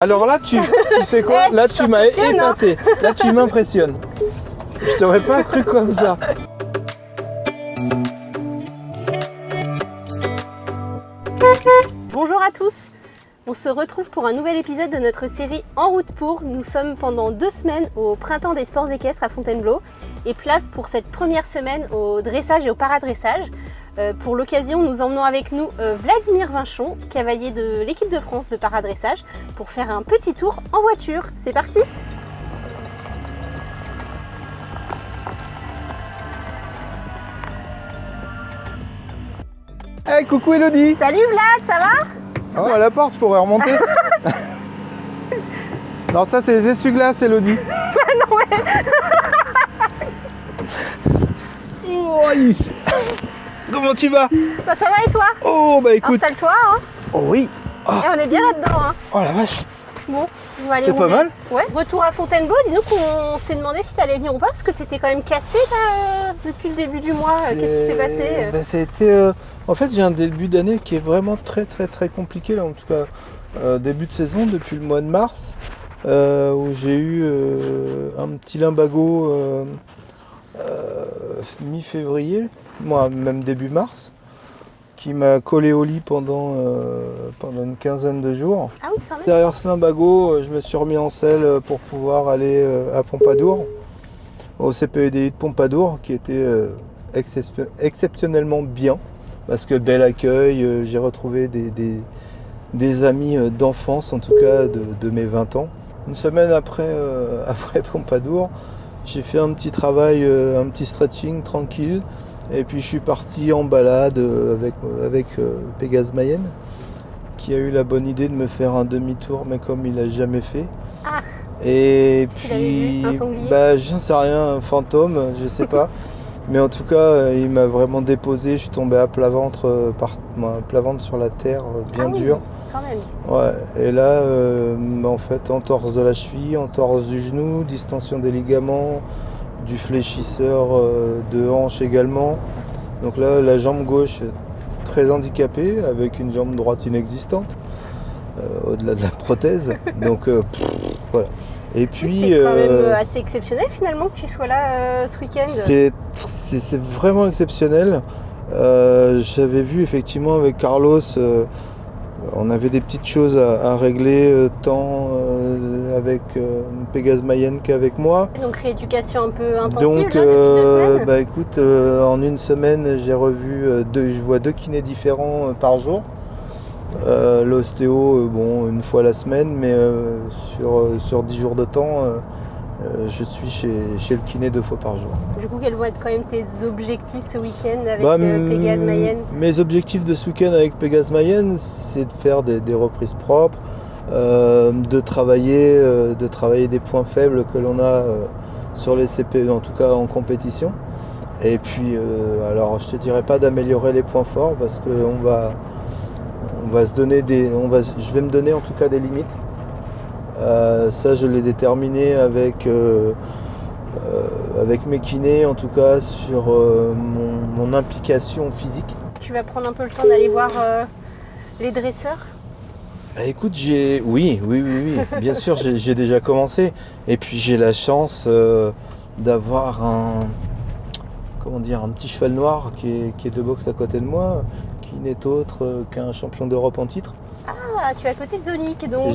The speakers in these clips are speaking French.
Alors là, tu sais quoi? Là, tu m'as épaté. Là, tu m'impressionnes. Je t'aurais pas cru comme ça. Bonjour à tous. On se retrouve pour un nouvel épisode de notre série En route pour. Nous sommes pendant 2 semaines au Printemps des sports équestres à Fontainebleau et place pour cette première semaine au dressage et au paradressage. Pour l'occasion, nous emmenons avec nous Vladimir Vinchon, cavalier de l'équipe de France de paradressage, pour faire un petit tour en voiture. C'est parti! Hey, coucou Elodie! Salut Vlad, ça va? Oh, à la porte, je pourrais remonter. Non, ça, c'est les essuie-glaces, Elodie. Non mais... Oh, Alice. Comment tu vas? Bah, ça va et toi? Oh, bah écoute. Installe-toi, hein. Oh oui. Oh, Et on est bien là-dedans, hein. oh la vache. Bon, on va aller C'est pas rouler. mal. Ouais. Retour à Fontainebleau, dis-nous qu'on s'est demandé si t'allais venir ou pas, parce que t'étais quand même cassé là, depuis le début du mois. Qu'est-ce qui s'est passé? Ben, ça a été, en fait, j'ai un début d'année qui est vraiment très compliqué, là, en tout cas, début de saison, depuis le mois de mars, où j'ai eu un petit lumbago mi-février, moi même début mars, qui m'a collé au lit pendant une quinzaine de jours. Ah oui, quand même. Derrière ce lumbago, je me suis remis en selle pour pouvoir aller à Pompadour, au CPEDI de Pompadour, qui était exceptionnellement bien, parce que bel accueil, j'ai retrouvé des amis d'enfance, en tout cas de mes 20 ans. Une semaine après Pompadour, j'ai fait un petit travail, un petit stretching tranquille, et puis je suis parti en balade avec Pégase Mayenne, qui a eu la bonne idée de me faire un demi-tour, mais comme il n'a jamais fait. Ah. Et Qu'est-ce qu'il avait vu, un sanglier? bah, je ne sais rien, un fantôme, je sais pas. Mais en tout cas, il m'a vraiment déposé, je suis tombé à plat ventre, plat ventre sur la terre, bien dur. Quand même. Ouais, et là, en fait, entorse de la cheville, entorse du genou, distension des ligaments, du fléchisseur de hanche également. Donc là, la jambe gauche très handicapée, avec une jambe droite inexistante, au-delà de la prothèse. Donc voilà. Et puis, c'est quand même assez exceptionnel finalement que tu sois là ce week-end. C'est vraiment exceptionnel. J'avais vu effectivement avec Carlos, on avait des petites choses à régler tant avec Pégase Mayenne qu'avec moi. Donc rééducation un peu intensive. Donc là, depuis 2 semaines. bah écoute, en une semaine j'ai revu je vois 2 kinés différents par jour. L'ostéo, bon, une fois la semaine, mais sur 10 jours de temps, je suis chez le kiné 2 fois par jour. Du coup, quels vont être quand même tes objectifs ce week-end avec Pégase Mayenne? Mes objectifs de ce week-end avec Pégase Mayenne, c'est de faire des reprises propres, de travailler des points faibles que l'on a sur les CP, en tout cas en compétition. Et puis, alors je te dirais pas d'améliorer les points forts, parce qu'on va se donner je vais me donner en tout cas des limites. Ça, je l'ai déterminé avec mes kinés, en tout cas sur mon implication physique. Tu vas prendre un peu le temps d'aller voir les dresseurs? Bah, écoute, oui, bien sûr, j'ai déjà commencé. Et puis j'ai la chance d'avoir un petit cheval noir qui est de boxe à côté de moi, qui n'est autre qu'un champion d'Europe en titre. Ah, tu es à côté de Zonic, donc...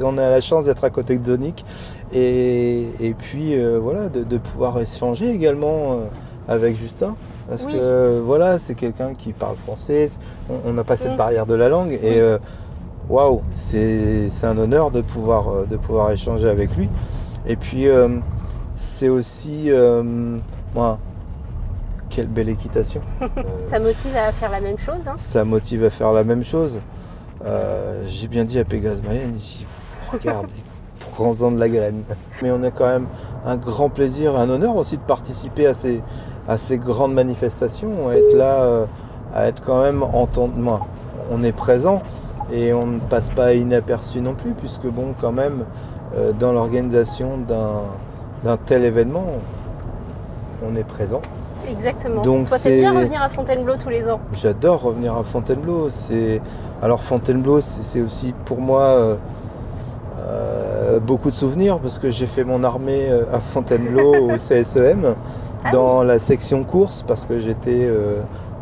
On a la chance d'être à côté de Zonic. Et puis voilà, de pouvoir échanger également avec Justin. Parce que voilà, c'est quelqu'un qui parle français, on n'a pas cette barrière de la langue. Et waouh, c'est un honneur de pouvoir échanger avec lui. Et puis c'est aussi... quelle belle équitation. Ça motive à faire la même chose, hein. Ça motive à faire la même chose. J'ai bien dit à Pégase Mayenne, regarde, prends-en de la graine. Mais on a quand même un grand plaisir, un honneur aussi de participer à ces grandes manifestations, à être là, à être quand même on est présent et on ne passe pas inaperçu non plus, puisque bon, quand même, dans l'organisation d'un tel événement, on est présent. Exactement. Donc toi, t'aimes bien revenir à Fontainebleau tous les ans? J'adore revenir à Fontainebleau. Alors Fontainebleau, c'est aussi pour moi beaucoup de souvenirs parce que j'ai fait mon armée à Fontainebleau au CSEM dans la section course parce que j'étais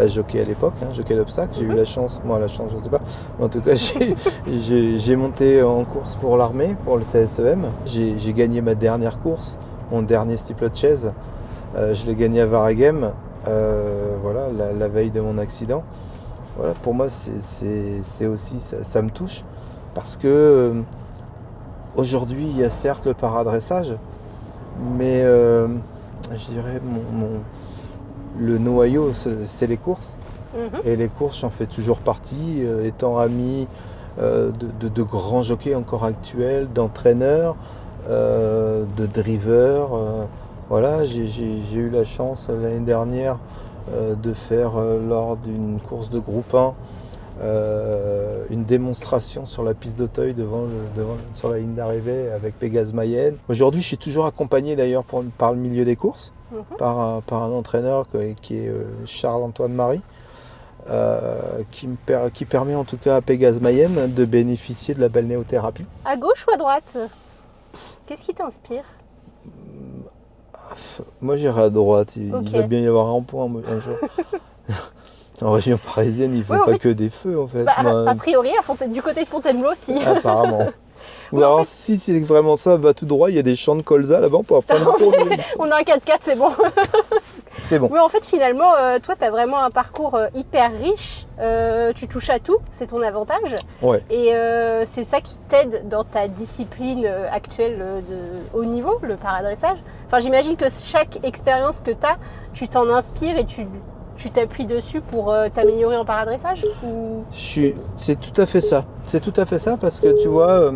jockey à l'époque, jockey d'obstacle. J'ai eu la chance, je sais pas, mais en tout cas j'ai monté en course pour l'armée, pour le CSEM. J'ai gagné ma dernière course, mon dernier steeplechase chaise. Je l'ai gagné à Waregem, la veille de mon accident. Voilà, pour moi c'est aussi ça me touche parce que aujourd'hui il y a certes le paradressage, mais je dirais le noyau c'est les courses. Et les courses j'en fais toujours partie, étant ami de grands jockeys encore actuels, d'entraîneurs, de drivers. Voilà, j'ai eu la chance l'année dernière de faire lors d'une course de groupe 1 une démonstration sur la piste d'Auteuil sur la ligne d'arrivée avec Pégase Mayenne. Aujourd'hui, je suis toujours accompagné d'ailleurs par le milieu des courses, par un entraîneur qui est Charles-Antoine Marie, qui permet en tout cas à Pégase Mayenne de bénéficier de la balnéothérapie. À gauche ou à droite? Qu'est-ce qui t'inspire? Moi j'irai à droite, il va bien y avoir un point un jour. En région parisienne, ils font pas que des feux en fait. A priori, du côté de Fontainebleau aussi. Apparemment. Ou alors si c'est vraiment ça, va tout droit, il y a des champs de colza là-bas pour faire le tour. On a un 4x4, c'est bon. C'est bon. Mais en fait, finalement, toi, tu as vraiment un parcours hyper riche. Tu touches à tout, c'est ton avantage. Ouais. Et c'est ça qui t'aide dans ta discipline actuelle de haut niveau, le paradressage. Enfin, j'imagine que chaque expérience que tu as, tu t'en inspires et tu t'appuies dessus pour t'améliorer en paradressage ou... C'est tout à fait ça. C'est tout à fait ça parce que tu vois,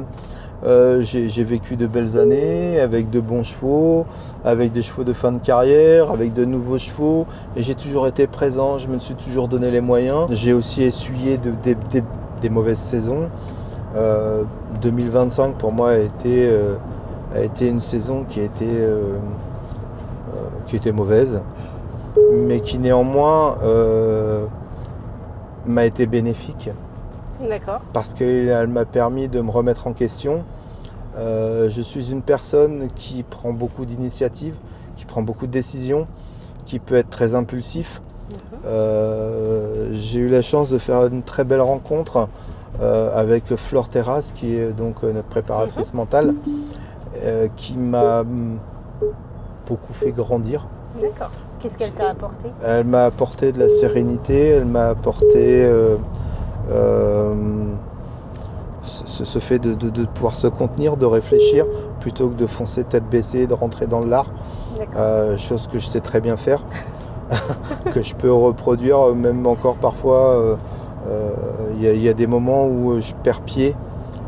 j'ai vécu de belles années avec de bons chevaux, avec des chevaux de fin de carrière, avec de nouveaux chevaux et j'ai toujours été présent, je me suis toujours donné les moyens. J'ai aussi essuyé des mauvaises saisons. 2025 pour moi a été une saison qui était mauvaise, mais qui néanmoins m'a été bénéfique. D'accord. Parce qu'elle m'a permis de me remettre en question. Je suis une personne qui prend beaucoup d'initiatives, qui prend beaucoup de décisions, qui peut être très impulsif. J'ai eu la chance de faire une très belle rencontre avec Flore Terrasse, qui est donc notre préparatrice mentale, qui m'a beaucoup fait grandir. D'accord. Qu'est-ce qu'elle t'a apporté? Elle m'a apporté de la sérénité, elle m'a apporté ce fait de pouvoir se contenir, de réfléchir, plutôt que de foncer tête baissée, de rentrer dans l'art. Chose que je sais très bien faire, que je peux reproduire même encore parfois. Il y a des moments où je perds pied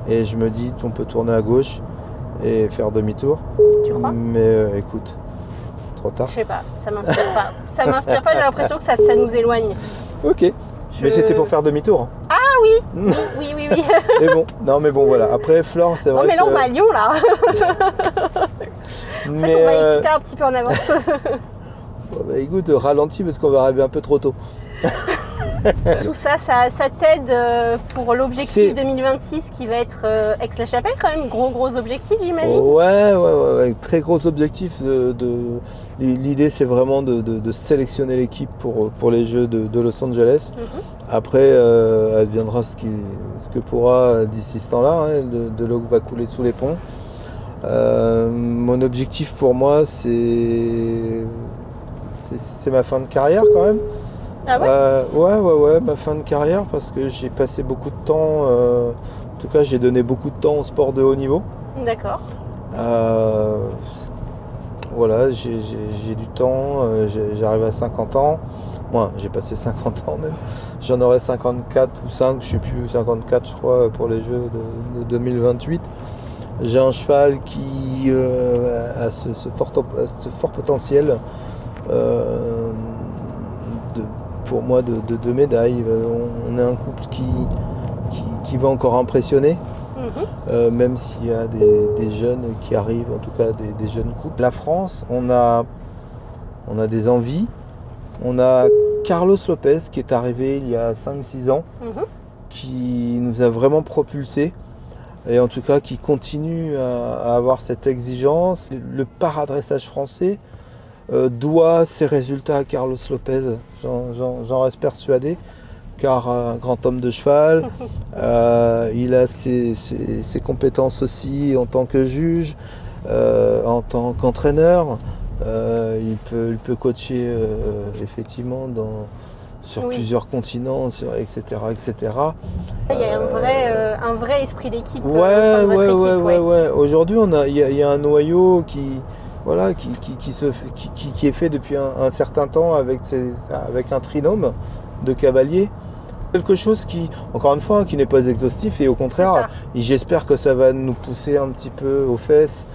et je me dis on peut tourner à gauche et faire demi-tour. Tu crois? Mais écoute, trop tard. Je sais pas, ça m'inspire pas. Ça m'inspire pas, j'ai l'impression que ça nous éloigne. Ok, mais c'était pour faire demi-tour. Ah oui. Mais bon voilà. Après Flore, c'est vrai. Non mais là on va à Lyon là. En fait, on va équiter un petit peu en avance. Écoute, ralentis parce qu'on va arriver un peu trop tôt. Tout ça t'aide pour l'objectif 2026 qui va être Aix-la-Chapelle quand même, gros objectif j'imagine. Ouais, très gros objectif. L'idée c'est vraiment de sélectionner l'équipe pour les Jeux de Los Angeles. Après, adviendra ce que pourra d'ici ce temps-là, de l'eau va couler sous les ponts. Mon objectif pour moi c'est ma fin de carrière quand même. Ah ouais? Ouais, ma fin de carrière parce que j'ai passé beaucoup de temps, en tout cas j'ai donné beaucoup de temps au sport de haut niveau. D'accord. Voilà, j'ai du temps, j'arrive à 50 ans, moi j'ai passé 50 ans même, j'en aurai 54 ou 5, je sais plus, 54 je crois pour les Jeux de 2028. J'ai un cheval qui a ce fort potentiel pour moi de médailles. On est un couple qui va encore impressionner, même s'il y a des jeunes qui arrivent, en tout cas des jeunes couples. La France, on a des envies. On a Carlos Lopez qui est arrivé il y a 5-6 ans, qui nous a vraiment propulsés. et en tout cas qui continue à avoir cette exigence. Le paradressage français doit ses résultats à Carlos Lopez, j'en reste persuadé, car un grand homme de cheval, il a ses compétences aussi en tant que juge, en tant qu'entraîneur. Il peut coacher effectivement sur plusieurs continents, etc., etc. Il y a un vrai esprit d'équipe. Ouais. Aujourd'hui, il y a un noyau qui est fait depuis un certain temps avec un trinôme de cavaliers. Quelque chose qui, encore une fois, qui n'est pas exhaustif et au contraire, j'espère que ça va nous pousser un petit peu aux fesses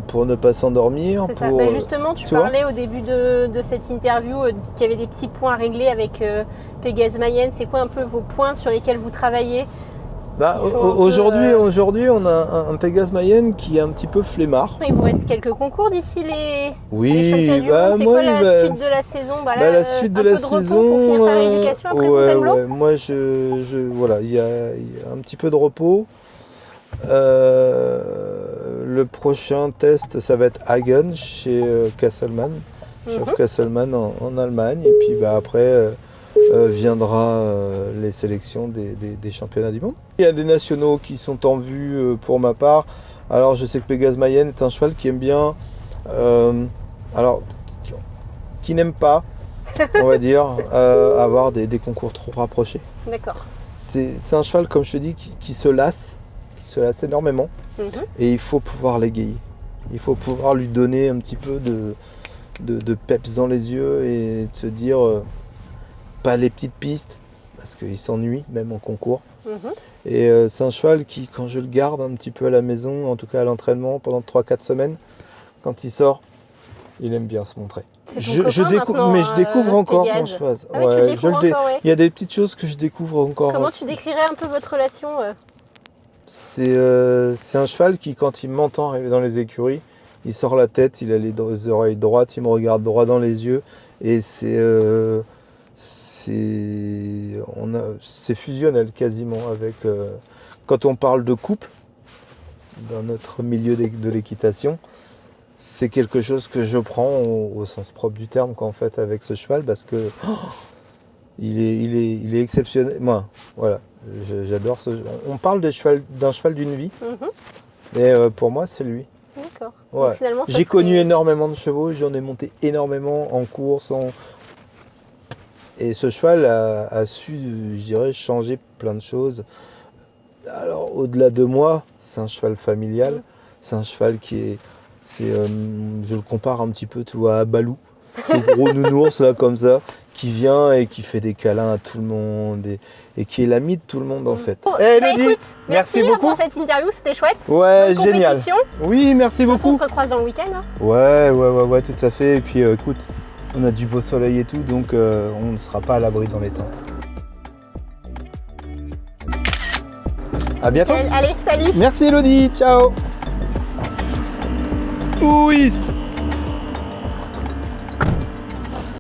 pour ne pas s'endormir. Justement, tu parlais au début de cette interview qu'il y avait des petits points à régler avec Pégase Mayenne. C'est quoi un peu vos points sur lesquels vous travaillez? Aujourd'hui, on a un Pégase Mayenne qui est un petit peu flemmard. Il vous reste quelques concours d'ici les championnats du monde. C'est quoi la suite de la saison? La suite de la saison. Pour finir ta rééducation après Fontainebleau. Moi, il y a un petit peu de repos. Le prochain test, ça va être Hagen chez Kasselmann, chef Kasselmann en Allemagne. Et puis après, viendra les sélections des championnats du monde. Il y a des nationaux qui sont en vue pour ma part. Alors je sais que Pégase Mayenne est un cheval qui aime bien, qui n'aime pas, on va dire, avoir des concours trop rapprochés. D'accord. C'est un cheval, comme je te dis, qui se lasse énormément. Et il faut pouvoir l'égayer. Il faut pouvoir lui donner un petit peu de peps dans les yeux et de se dire pas les petites pistes, parce qu'il s'ennuie même en concours. Et c'est un cheval qui, quand je le garde un petit peu à la maison, en tout cas à l'entraînement pendant 3-4 semaines, quand il sort, il aime bien se montrer. Je découvre encore mon cheval. Il y a des petites choses que je découvre encore. Comment tu décrirais un peu votre relation C'est un cheval qui, quand il m'entend arriver dans les écuries, il sort la tête, il a les oreilles droites, il me regarde droit dans les yeux, et c'est fusionnel quasiment avec quand on parle de couple dans notre milieu de l'équitation. C'est quelque chose que je prends au sens propre du terme en fait avec ce cheval, parce que il est exceptionnel. Moi, voilà, j'adore ce. On parle d'un cheval d'une vie, et pour moi c'est lui. D'accord. Ouais. J'ai connu énormément de chevaux, j'en ai monté énormément en course, et ce cheval a su, je dirais, changer plein de choses. Alors, au-delà de moi, c'est un cheval familial. C'est un cheval je le compare un petit peu, tu vois, à Balou. Ce gros nounours, là, comme ça, qui vient et qui fait des câlins à tout le monde et qui est l'ami de tout le monde, en fait. Elodie, écoute, merci beaucoup pour cette interview, c'était chouette. Ouais, génial. Oui, merci beaucoup. On se recroise dans le week-end. Ouais, tout à fait. Et puis, écoute, on a du beau soleil et tout, donc on ne sera pas à l'abri dans les tentes. À bientôt. Allez, salut. Merci Elodie, ciao. Oui.